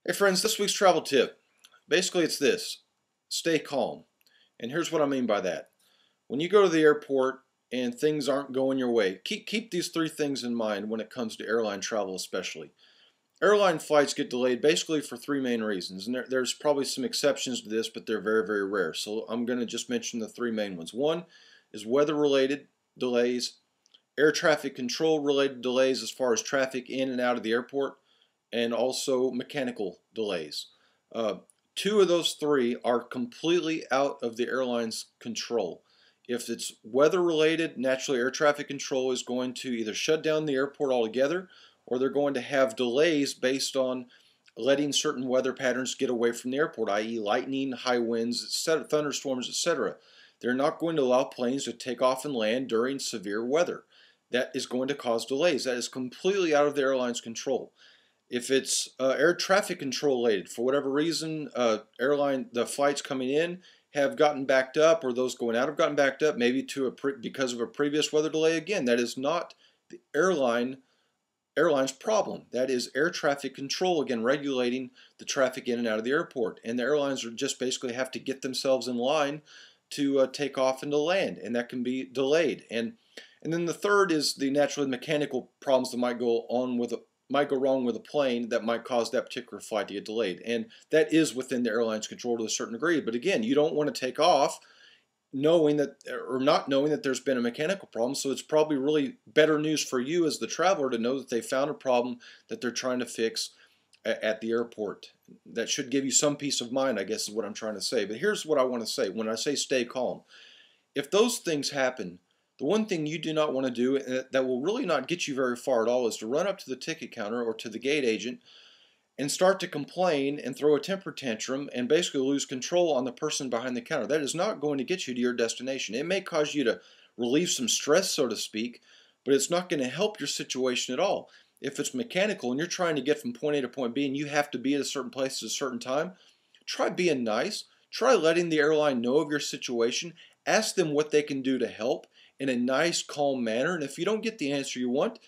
Hey friends, this week's travel tip. Basically it's this: stay calm. And here's what I mean by that. When you go to the airport and things aren't going your way, keep these three things in mind when it comes to airline travel especially. Airline flights get delayed basically for three main reasons. And there's probably some exceptions to this, but they're very, very rare. So I'm going to just mention the three main ones. One is weather-related delays, air traffic control related delays as far as traffic in and out of the airport, and also mechanical delays. Two of those three are completely out of the airline's control. If it's weather related, naturally air traffic control is going to either shut down the airport altogether, or they're going to have delays based on letting certain weather patterns get away from the airport, i.e. lightning, high winds, etc., thunderstorms, etc. They're not going to allow planes to take off and land during severe weather. That is going to cause delays. That is completely out of the airline's control. If it's air traffic control related, for whatever reason, the flights coming in have gotten backed up, or those going out have gotten backed up, maybe because of a previous weather delay. Again, that is not the airline's problem. That is air traffic control, again, regulating the traffic in and out of the airport. And the airlines are just basically have to get themselves in line to take off and to land, and that can be delayed. And then the third is the natural mechanical problems that might go wrong with a plane that might cause that particular flight to get delayed. And that is within the airline's control to a certain degree. But again, you don't want to take off knowing that, or not knowing that there's been a mechanical problem. So it's probably really better news for you as the traveler to know that they found a problem that they're trying to fix at the airport. That should give you some peace of mind, I guess is what I'm trying to say. But here's what I want to say. When I say stay calm, if those things happen, the one thing you do not want to do, and that will really not get you very far at all, is to run up to the ticket counter or to the gate agent and start to complain and throw a temper tantrum and basically lose control on the person behind the counter. That is not going to get you to your destination. It may cause you to relieve some stress, so to speak, but it's not going to help your situation at all. If it's mechanical and you're trying to get from point A to point B and you have to be at a certain place at a certain time, try being nice. Try letting the airline know of your situation. Ask them what they can do to help in a nice, calm manner. And if you don't get the answer you want,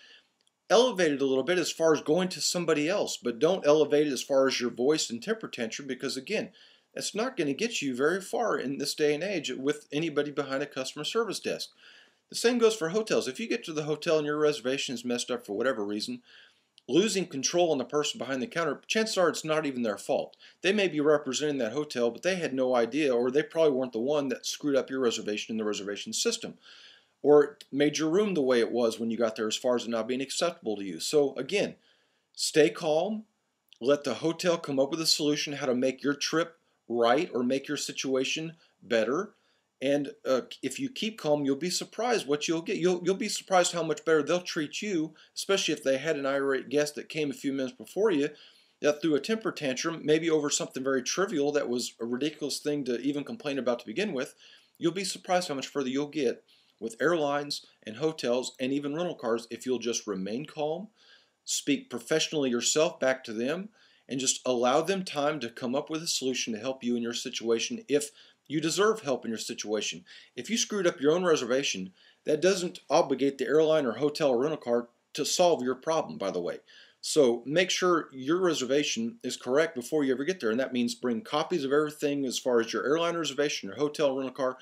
elevate it a little bit as far as going to somebody else. But don't elevate it as far as your voice and temper tantrum, because again, that's not going to get you very far in this day and age with anybody behind a customer service desk. The same goes for hotels. If you get to the hotel and your reservation is messed up for whatever reason, losing control on the person behind the counter, chances are it's not even their fault. They may be representing that hotel, but they had no idea, or they probably weren't the one that screwed up your reservation in the reservation system, or made your room the way it was when you got there as far as it not being acceptable to you. So again, stay calm. Let the hotel come up with a solution how to make your trip right or make your situation better. And if you keep calm, you'll be surprised what you'll get. You'll be surprised how much better they'll treat you, especially if they had an irate guest that came a few minutes before you that threw a temper tantrum, maybe over something very trivial that was a ridiculous thing to even complain about to begin with. You'll be surprised how much further you'll get with airlines and hotels and even rental cars if you'll just remain calm, speak professionally yourself back to them, and just allow them time to come up with a solution to help you in your situation if you deserve help in your situation. If you screwed up your own reservation, that doesn't obligate the airline or hotel or rental car to solve your problem, by the way. So make sure your reservation is correct before you ever get there, and that means bring copies of everything as far as your airline reservation, your hotel, rental car.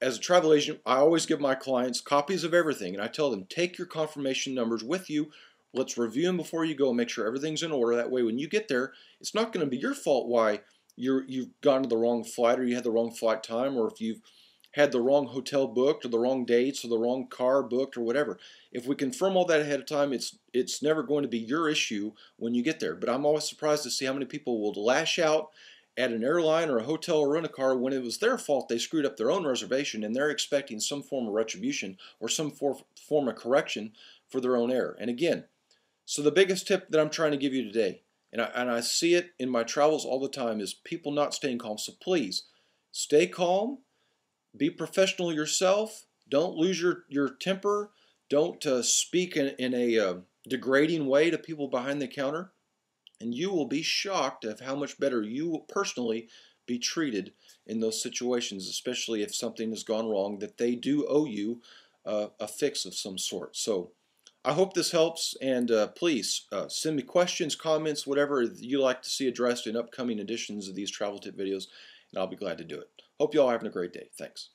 As a travel agent, I always give my clients copies of everything, and I tell them, take your confirmation numbers with you. Let's review them before you go and make sure everything's in order. That way, when you get there, it's not going to be your fault why you've gone to the wrong flight, or you had the wrong flight time, or if you've had the wrong hotel booked, or the wrong dates, or the wrong car booked, or whatever. If we confirm all that ahead of time, it's never going to be your issue when you get there. But I'm always surprised to see how many people will lash out at an airline or a hotel or rent a car when it was their fault they screwed up their own reservation, and they're expecting some form of retribution or some form of correction for their own error. And again, so the biggest tip that I'm trying to give you today, and I see it in my travels all the time, is people not staying calm. So please, stay calm, be professional yourself, don't lose your temper, don't speak in a degrading way to people behind the counter. And you will be shocked of how much better you will personally be treated in those situations, especially if something has gone wrong that they do owe you a fix of some sort. So I hope this helps, and please send me questions, comments, whatever you like to see addressed in upcoming editions of these travel tip videos, and I'll be glad to do it. Hope you all are having a great day. Thanks.